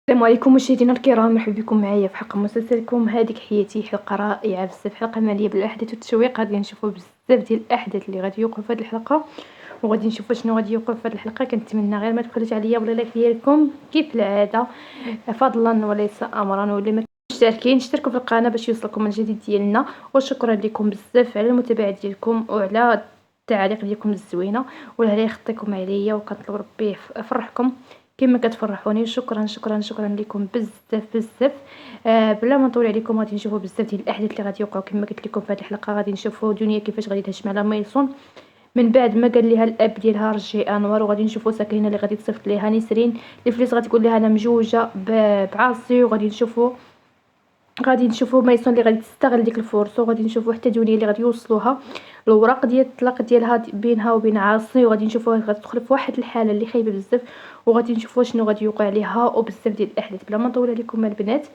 السلام عليكم مشاهدينا الكرام، مرحبا بكم معايا في حلقه مسلسلكم هذيك حياتي. حلقه رائعه بزاف، حلقه مليئه بالاحداث والتشويق. غادي نشوفوا بزاف ديال الاحداث اللي غادي يوقعوا في هذه الحلقه، وغادي نشوفوا شنو غادي يوقع في هذه الحلقه. كنتمنى غير ما تبخلوش عليا ولا لايك ديالكم كيف العاده، فضلا وليس امرا. واللي ما مشتركين اشتركوا في القناه باش يوصلكم الجديد ديالنا. وشكرا لكم بزاف على المتابعه ديالكم وعلى التعاليق ديالكم الزوينه وعلى يخطيكم عليا، وكنطلب ربي يفرحكم كما كتفرحوني. شكرا شكرا شكرا لكم بزاف بزاف. بلا ما نطول عليكم غادي نشوفوا بزاف ديال الاحداث اللي غادي يوقعوا كما قلت لكم في هذه الحلقه. غادي نشوفوا دنيا كيفاش غادي تهجم على ميسون من بعد ما قال ليها الاب ديالها رجعي انوار، وغادي نشوفوا ساكنه اللي غادي تصيفط ليها نسرين الفلوس، غادي تقول لها انا مجوجه بعاصي. وغادي نشوفوا ميسون اللي غادي تستغل ديك الفرصه، وغادي نشوفوا حتى دنيا اللي غادي يوصلوها الوراق ديال الطلاق ديالها بينها وبين عاصي. وغادي نشوفوها غادي تدخل في واحد الحاله اللي خايبه بزاف، وغادي نشوفوا شنو غادي يوقع عليها وبزاف ديال الاحداث. بلا ما نطول عليكم البنات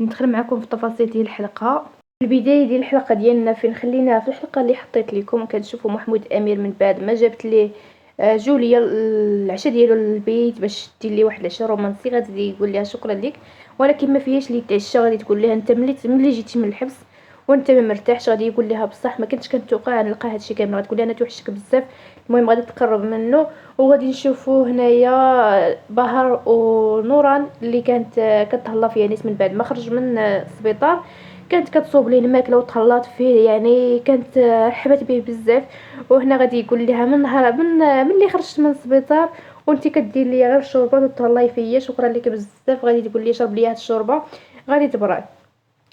ندخل معكم في التفاصيل ديال الحلقه. البدايه ديال الحلقه ديالنا فين خليناها في الحلقه اللي حطيت لكم. كنشوفوا محمود امير من بعد ما جابت ليه جوليا العشاء ديالو للبيت باش دير ليه واحد العشاء رومانسي، غادي يقول لها شكرا لك ولكن ما فيهاش لي تعشى. غادي تقول لها انت ملي جيتي من الحبس وانت ما مرتاحش. غادي يقول لها بصح ما كنتش كنتوقع نلقى هادشي كامل. غتقول لها انا توحشك بزاف. المهم غادي تقرب منه، وغادي نشوفوا هنايا بهر ونوران اللي كانت كتهلا في يانس من بعد ما خرج من السبيطار. كانت كتصوب ليه الماكله وتهلاط فيه، يعني كانت رحبت به بزاف. وهنا غادي يقول لها من نهار ملي خرجت من السبيطار وانت كدير لي غير الشوربه وتهلاي فيا، شكرا لك بزاف. غادي تقول لي شرب لي هاد الشوربه غادي تبرد.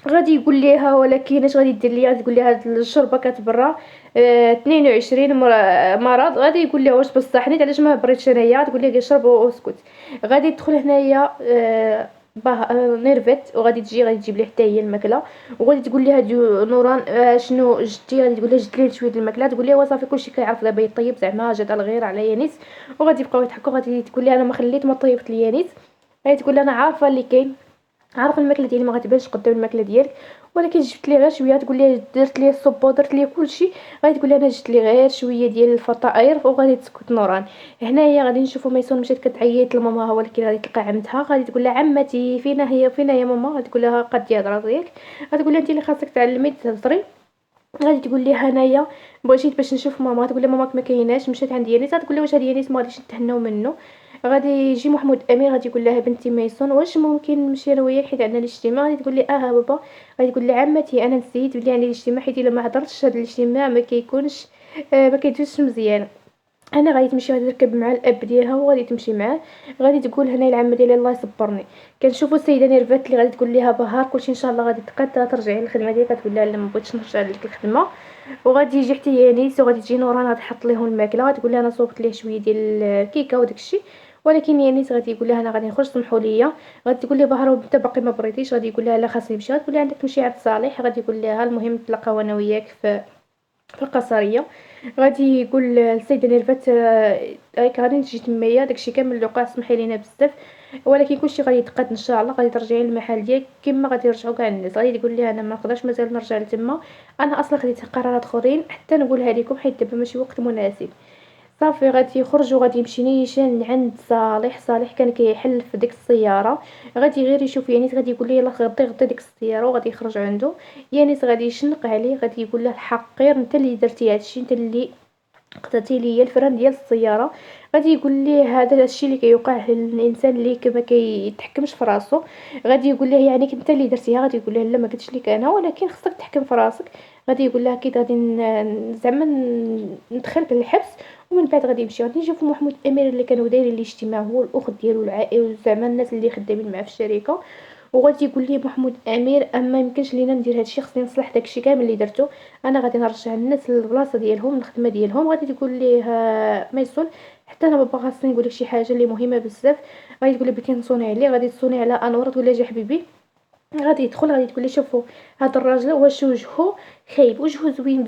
غادي يقول ليها ولكن اش غادي دير ليا؟ غادي تقول ليها هاد الشوربه كتبرى 22 مرض. غادي يقول لها واش بصح نيت علاش ما بريتش انايا؟ تقول ليه شرب واسكت. غادي تدخل هنايا نيرفت، وغادي تجي غادي تجيب ليه حتى هي الماكله. وغادي تقول لها نوران شنو جدتي؟ غادي تقول لها جبت ليه شويه الماكله. تقول لها وصافي كلشي كيعرف دابا يطيب، زعما جات الغير على يانيس. وغادي يبقاو يضحكوا. غادي تقول لها انا ما خليت ما طيبت لي يانيس. غادي تقول لها انا عارفه اللي كاين، عارفه الماكله ديالي ما غتبانش قدام الماكله ديالك ولكن جبت لي غير شويه. تقول لي درت لي الصوب ودرت لي كلشي. غادي تقول لي انا جبت لي غير شويه ديال الفطائر. وغادي تسكت نوران. هنايا غادي نشوفوا ميسون مشات كتعيط لماماها، ولكن غادي تلقى عمتها. غادي تقول لها عمتي فينا يا ماما؟ غادي تقول لها قد الهضره ديالك. غادي تقول لها انت اللي خاصك تعلمي تهضري. غادي تقول لي هنايا بغيت باش نشوف ماما. تقول لي ماماك ما كايناش، مشات عند يانيس. غتقول لها واش هاد يانيس ما غاديش نتهناو منه؟ غادي يجي محمود امير. غادي يقول لها بنتي ميسون واش ممكن نمشي انا وياك حيت عندنا الاجتماع؟ غادي تقول لي بابا. غادي تقول لي عمتي انا نسيت بلي عندي الاجتماع حيت الا ما حضرتش هذا الاجتماع ما كيكونش ما كيدوزش مزيان. انا غادي تمشي غادي تركب مع الاب ديالها وغادي تمشي معاه. غادي تقول هنا العم ديالي الله يصبرني. كنشوفوا السيده نيرفات اللي غادي تقول لها بهار كلشي ان شاء الله غادي ترجعي للخدمه ديالك. غتقول لها لا ما بغيتش نرجع لك الخدمه. وغادي يجي حتى يانيس، وغادي تجي نوران غادي تحط ليهم الماكله. غتقول لها انا صوبت ليه شويه ديال الكيكه وداكشي. ولكن يانيس غادي يقول لها انا غادي نخرج سمحوا لي. غادي تقول لي بهار انت باقي ما بريتيش. غادي يقول لها لا خاصني نمشي. غتقول لها عندك تمشي عند صالح. غادي يقول لها المهم نتلاقاو انا وياك في القصريه. غادي يقول السيده نيرفات غادي نجي تمايا داكشي كامل اللي وقع سمحي لينا بزاف ولكن كلشي غادي يتقاد ان شاء الله. غادي ترجعي للمحل ديالك كما غادي يرجعوا كاع الناس. غادي تقول لها انا ما نقدرش مازال نرجع لتما، انا اصلا خديت قرارات اخرين حتى نقولها لكم حيت دابا ماشي وقت مناسب. صافي غادي يخرج وغادي يمشي نيشان عند صالح كان كيحل في ديك السياره. غادي غير يشوف يانيس. غادي يقول ليه يلاه غطي ديك السياره. وغادي يخرج عنده يانيس. غادي يشنق عليه. غادي يقول له الحقير انت اللي درتي هادشي، انت اللي قطعتي ليا الفران ديال السياره. غادي يقول ليه هذا الشيء اللي كيوقع للانسان اللي ما كيتحكمش في راسو. غادي يقول ليه يعني انت اللي درتيها. غادي يقول لها لا ما قلتش لك انا ولكن خصك تحكم في راسك. غادي يقول لها اكيد غادي زعما ندخلك للحبس. ومن بعد غادي يمشي. غادي نشوفوا محمود امير اللي كانوا دايرين الاجتماع هو الاخت ديالو العائله زعما الناس اللي خدامين معاه في الشركه. وغادي يقول لي محمود امير اما يمكنش لينا ندير هادشي، خصني نصلح داكشي كامل اللي درتو. انا غادي نرجع الناس للبلاصه ديالهم الخدمه ديالهم. غادي تقول ليه ميسون حتى انا بابا خاصني نقول لك شي حاجه اللي مهمه بزاف. غادي تقول لي بغيتي نصوني عليه. غادي تصوني على انور. تقول لها جي حبيبي. غادي يدخل. غادي تقول لي شوفوا هذا الراجل واش وجهه خايب، وجهه زوين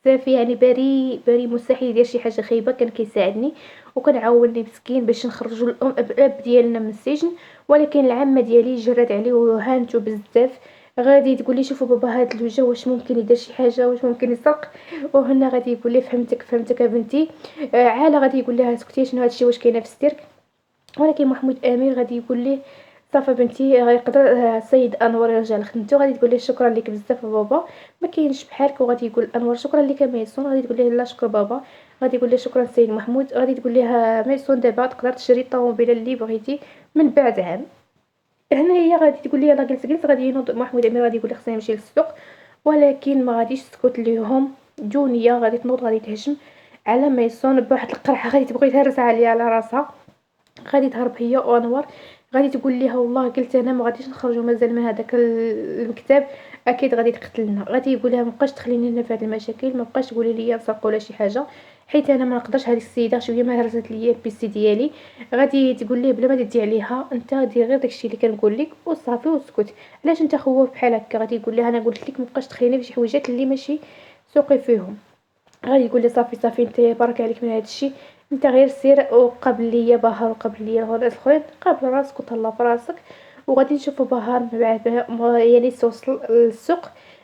بزاف يعني بري مستحيل يدير شي حاجه خايبه. كان كيساعدني وكنعاوني مسكين باش نخرجوا الاب ديالنا من السجن، ولكن العمه ديالي جرات عليه وهانته بزاف. غادي تقول لي شوفوا بابا هذا الوجه واش ممكن يدير شي حاجه، واش ممكن يسرق. وهنا غادي يقول لي فهمتك يا بنتي. عاله غادي يقول لها سكتي شنو هادشي واش كاينه في السيرك. ولكن محمود امير غادي يقول ليه صافي بنتي غيقدر السيد انور يرجع لخدمته، غادي تقول ليه شكرا لك بزاف بابا، ما كاينش بحالك. وغادي يقول انور شكرا لك ميسون، غادي تقول ليه لا شكر بابا. غادي يقول ليه شكرا السيد محمود، غادي تقول ليه ميسون دابا تقدر تشري الطوموبيله اللي بغيتي من بعد عام. هنا هي غادي تقول لي يلاه جلس غادي ينوض محمود امير، غادي يقول لي خصني نمشي للسوق، ولكن ما غاديش تسكت ليهم. دنيا غادي تنوض غادي تهجم على ميسون بواحد القرعه، غادي تبغي تهرس عليها على راسها. غادي تهرب هي وانور، غادي تقول ليها والله قلت انا ما غاديش نخرجوا مازال من هذاك المكتب، اكيد غادي تقتلنا. غادي يقول لها ما بقاش تخليني انا في هذه المشاكل، ما بقاش تقولي لي نسرق ولا شي حاجه، حيت انا ما نقدرش. هذه السيده شويه ما هرست ليا البيسي ديالي. غادي تقول ليه بلا ما تدي عليها، انت دير غير داكشي اللي كنقول لك وصافي وسكت، علاش انت خوف بحال هكا. غادي يقول لها انا قلت لك ما بقاش تخليني في شي حويجات اللي ماشي سوقي فيهم. غادي يقول لي صافي صافي انت بارك عليك من هذا الشيء، انت غير سير وقابل ليا بهار وقابل ليا الناس الاخرين، قابل راسك وتهلا في راسك. وغادي نشوفوا بهار من بعد يعني توصل للسوق،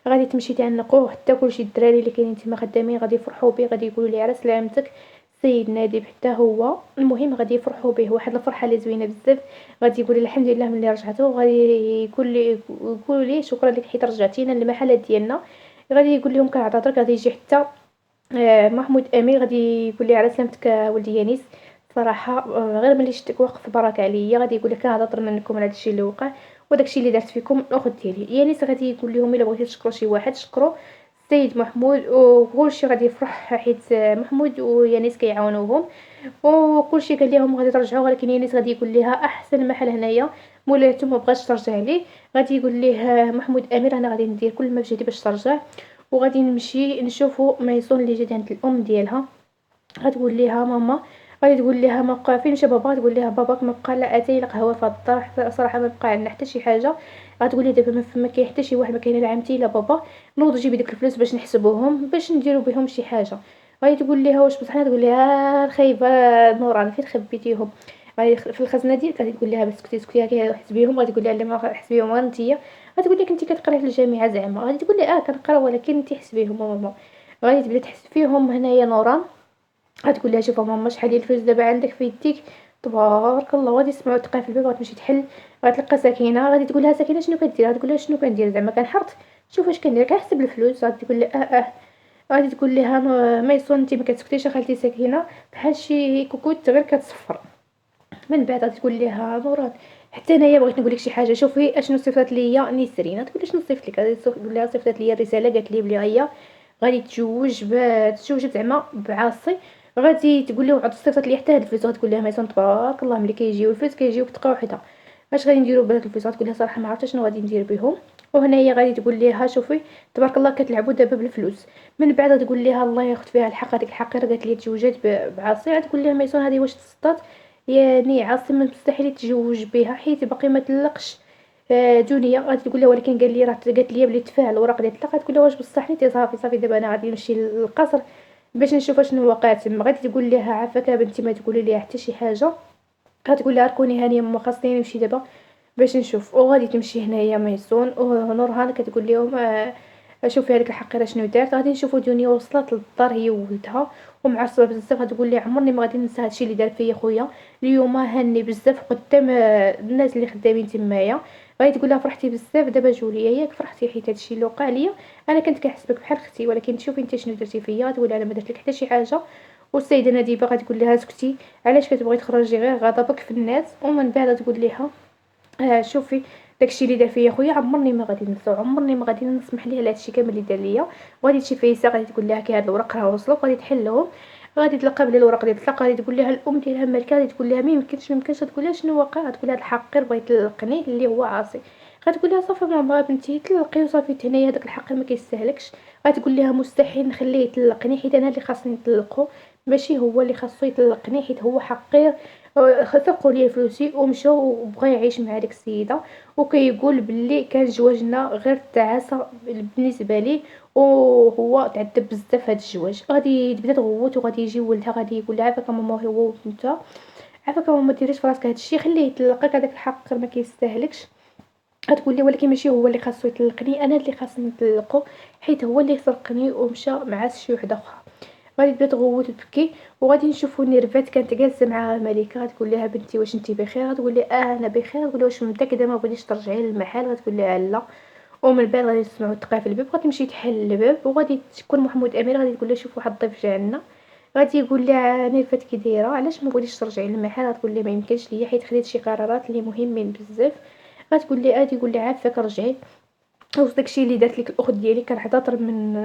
غادي تمشي تعنقوه حتى كلشي الدراري اللي كاينين تما خدامين غادي يفرحوا به، غادي يقولوا لي عرس لعمتك السيد نادي حتى هو. المهم غادي يفرحوا به، واحد الفرحه اللي زوينه بزاف. غادي يقول لي الحمد لله ملي رجعتو، غادي يقول لي شكرا لك حيت رجعتينا للمحل ديالنا. غادي يقول لهم كنعتذر. غادي يجي حتى محمود امين، غادي يقول لي على سلامتك ولدي يانيس، صراحه غير ملي شفتك واقف برك عليا، غادي يقول لك كنعتذر منكم على داكشي اللي وقع وداكشي اللي درت فيكم الاخت ديالي يانيس. غادي يقول لهم الا بغيتو تشكروا شي واحد شكروا السيد محمود، وكلشي غادي يفرح حيت محمود ويانيس كيعاونوهم. وكلشي قال لهم غادي ترجعوا، ولكن يانيس غادي يقول لها احسن محل هنايا مولاتو ما بغاش ترجع ليه. غادي يقول ليه محمود امير انا غادي ندير كل ما بجهدي باش ترجع، وغادي نمشي نشوفو ميسون اللي جات عند الام ديالها. غتقول ليها ماما، غادي تقول ليها ما بقى فين مشى بابا، تقول ليها باباك ما بقى لا اتاي لا قهوه في هاد الدار، صراحه ما بقى عندنا حتى شي حاجه. غتقول لي دابا ما كاين حتى شي واحد، ما كاين لا عمتي لا بابا، نوض جيبي ديك الفلوس باش نحسبوهم باش نديرو بهم شي حاجه. غادي تقول ليها واش بصح، تقول ليها الخايبه نوران فين خبيتيهم، غادي في الخزنه ديالك. غادي تقول لها بس سكتي سكتي حسبيهم. غادي تقول لها لا ما حسبيهم غير نتيا. غتقول لك انت كتقراي في الجامعه زعما. غادي تقول لي كنقرا ولكن انت حسبيهم ماما. غادي تبدا تحسب فيهم هنايا نوران. غتقول لها شوف ماما شحال ديال الفلوس دابا عندك في يديك، تبارك الله. غادي تسمعوا دقه في الباب، غتمشي تحل، غتلقى سكينه. غادي تقول لها سكينه شنو كدير، غتقول لها شنو كندير زعما كنحرت، شوف اش كندير كنحسب الفلوس. غادي تقول لها غادي تقول لها ميسون انت ما كتسكتيش خالتي سكينه، بحال شي كوكوت غير كتصفر. من بعد غادي تقول لها نوران حتى انايا بغيت نقول لك شي حاجه، شوفي اشنو صيفطت ليا نسرين. تقول لها شنو صيفط لك، غادي تقول لها صيفطت ليا الرساله قالت لي بلي هي غادي تزوج زعما بعاصي. غادي تقول لهم عاد صيفطت لي حتى هاد الفلوس. غتقول لها ميسون تبارك الله ملي كيجيو الفلوس كيجيو بطاقه وحده، اش غادي نديروا بهاد الفلوس. غتقول لها صراحه ما عرفتش شنو غادي ندير بهم. وهنايا غادي تقول لها شوفي تبارك الله كتلعبوا دابا بالفلوس. من بعد غتقول لها الله ياخذ فيها الحق، هذيك الحقيره قالت لي تزوجات بعاصي. غتقول لها ميسون هذه واش تصدات، يعني عاصي مستحيل يتزوج بها حيت باقي ما طلقش. دنيا غادي تقول لها ولكن قال لي راه قالت لي بلي تفاعل الوراق ديال الطلاق. غتقول لها واش بصح نيتي صافي صافي دابا انا غادي نمشي للقصر باش نشوف شنو واقع تما. غادي تقول لها عافاك بنتي ما تقولي لي حتى شي حاجه. غتقول لها ركوني هانيه ماما خاصني نمشي دابا باش نشوف. وغادي تمشي هنايا ميسون ونورهان كتقول لهم شوفي هذيك الحقيره شنو دارت. غادي نشوفوا دنيا وصلت للدار هي وولدها ومعصبه بزاف. غتقول لي عمرني ما غادي ننسى هادشي اللي دار فيا خويا اليوم، هاني بزاف قدام الناس اللي خدامين تمايا. غادي تقول لها فرحتي بزاف دابا جوليا ياك فرحتي حيت هادشي اللي وقع ليا، انا كنت كنحسبك بحال اختي ولكن شوفي انت شنو درتي فيا. تقول لها انا ما درت لك حتى شي حاجه. والسيده ناديه غادي تقول لها اسكتي علاش كتبغي تخرجي غير غضبك في الناس. ومن بعد تقول لها شوفي داكشي اللي دار فيا خويا عمرني ما غادي ننساو، عمرني ما غادي نسمح ليه على هادشي كامل اللي دار ليا. وغادي تمشي فايسه غادي تقول لها كي هاد الوراق راه وصلوك، غادي تحلهم. غادي تلقى بلي الوراق ديال الطلاق. غادي تقول لها الام ديالها مالكه. غادي تقول لها ما يمكنش. تقول لها شنو واقع. تقول لها هاد الحقير بغى يطلقني اللي هو عاصي. غتقول لها صافي ماما بنتي طلقي وصافي تنايا هذاك الحقير ما كيستاهلكش. غتقول لها مستحيل نخليه يطلقني حيت انا اللي خاصني نطلقو ماشي هو اللي خاصو يطلقني حيت هو حقير. سرقوا لي فلوسي ومشى وبغى يعيش مع ديك السيده وكيقول باللي كان زواجنا غير تعاسه بالنسبه لي وهو تعذب بزاف هاد الزواج. غادي تبدا تغوت وغادي يجي ولدها غادي يقول لها عافاك ماما هو انت عافاك ماما ما ديريش فراسك هادشي خليه يطلقك هذاك الحق ما كيستاهلكش. غتقول لي ولكن ماشي هو اللي خاصو يطلقني انا اللي خاصني نطلقو حيت هو اللي سرقني ومشى مع شي وحده اخرى. غادي تبدا تغوت وتبكي، وغادي نشوفوا نيرفات كانت جالسه مع ملكه غتقول لها بنتي واش انت بخير، غتقول لها انا بخير، غتقول لها واش متاكده ما بغيتيش ترجعي للمحل، غتقول لها لا. ومن بعد غادي تسمعوا الدقه في الباب، غادي تمشي تحل الباب، وغادي تكون محمود امير غادي تقول لها شوف واحد الضيف جا عندنا. غادي يقول لها نيرفات كي دايره علاش ما بغيتيش ترجعي للمحل، غتقول لها ما يمكنش ليا حيت خديت شي قرارات اللي مهمين بزاف. غتقول لها غادي يقول لها عافاك رجعي، واش داكشي اللي دارت لك الاخت ديالي كنعتذر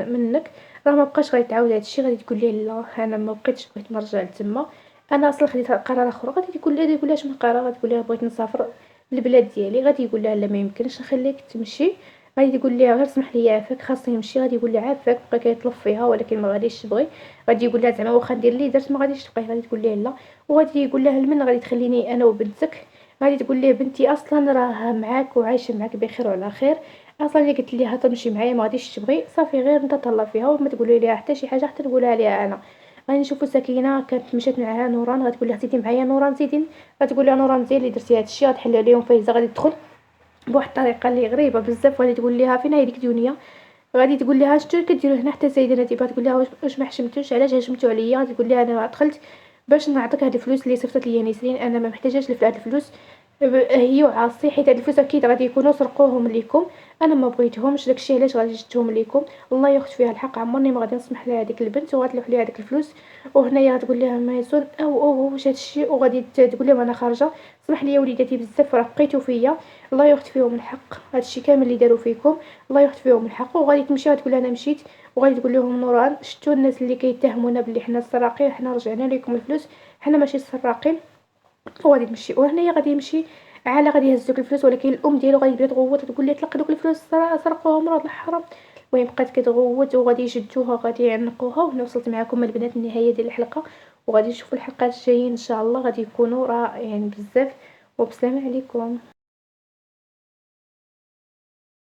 منك، راه ما بقاش غادي تعاود هادشي. غادي تقول ليه لا انا ما بقيتش، بغيت نرجع لتما، انا اصلا خديت قرار اخر. غادي تقول لها شنو القرار، غتقول لها بغيت نسافر للبلاد ديالي. غادي يقول لها لا ما يمكنش نخليك تمشي. غادي تقول لها غير سمح لي عافاك خاصني نمشي. غادي يقول لها عافاك، بقى كيطلب فيها ولكن ما غاديش تبغي. غادي يقول لها زعما واخا ندير اللي درت ما غاديش تبقاي. غادي تقول لها لا، وغادي يقول لها لمن غادي تخليني انا وبنتك. غادي تقول ليه بنتي اصلا راه معاك وعايشه معاك بخير وعلى خير، اصلا اللي قلت ليها تمشي معايا ما غاديش تبغي، صافي غير انت تهلا فيها وما تقولي ليها حتى شي حاجه حتى نقولها ليها انا. غادي نشوفوا سكينه كانت مشات معاها نوران، غتقول لها زيدي معايا نوران زيدي. غتقول لها نوران زي اللي درتي هادشي غتحل عليهم فايزه. غادي تدخل بواحد الطريقه اللي غريبه بزاف، غادي تقول لها فين هي ديك دنيا. غادي تقول لها شنو كديروا هنا حتى سيدنا تيبا. تقول لها واش ما حشمتوش، علاش هجمتوا عليا. غادي تقول لها انا دخلت باش نعطيك هاد الفلوس اللي صيفطت ليا نسرين، انا ما محتاجاش لهاد الفلوس. هي وعاصي حيت هاد الفلوس اكيد غادي يكونوا سرقوهم ليكم، انا ما بغيتهمش، داكشي علاش غادي جبتهم ليكم. الله ياخذ فيها الحق، عمرني ما غادي نسمح لها هذيك البنت، وغتلوح ليها هذيك الفلوس. وهنايا غتقول لها ميسون او واش هادشي، وغادي تقول لهم انا خارجه، سمح لي وليداتي بزاف راه بقيتو فيا، الله ياخذ فيهم الحق هادشي كامل اللي داروا فيكم، الله ياخذ فيهم الحق. وغادي تمشي غتقول انا مشيت، وغادي تقول لهم نوران شفتوا الناس اللي كيتهمونا بلي حنا السراقين، حنا رجعنا لكم الفلوس، حنا ماشي السراقين. وغادي تمشي. وهنايا غادي يمشي على غادي يهزوك الفلوس، ولكن الام ديالو غادي تبدا تغوت وتقول ليه طلق دوك الفلوس سرقوهم مراد الحرام. المهم بقات كتغوت، وغادي يشدوها غادي يعنقوها. وهنا وصلت معكم البنات النهايه ديال الحلقه، وغادي نشوفوا الحلقات الجايين ان شاء الله غادي يكونوا رائعين بزاف. وبسلامه عليكم.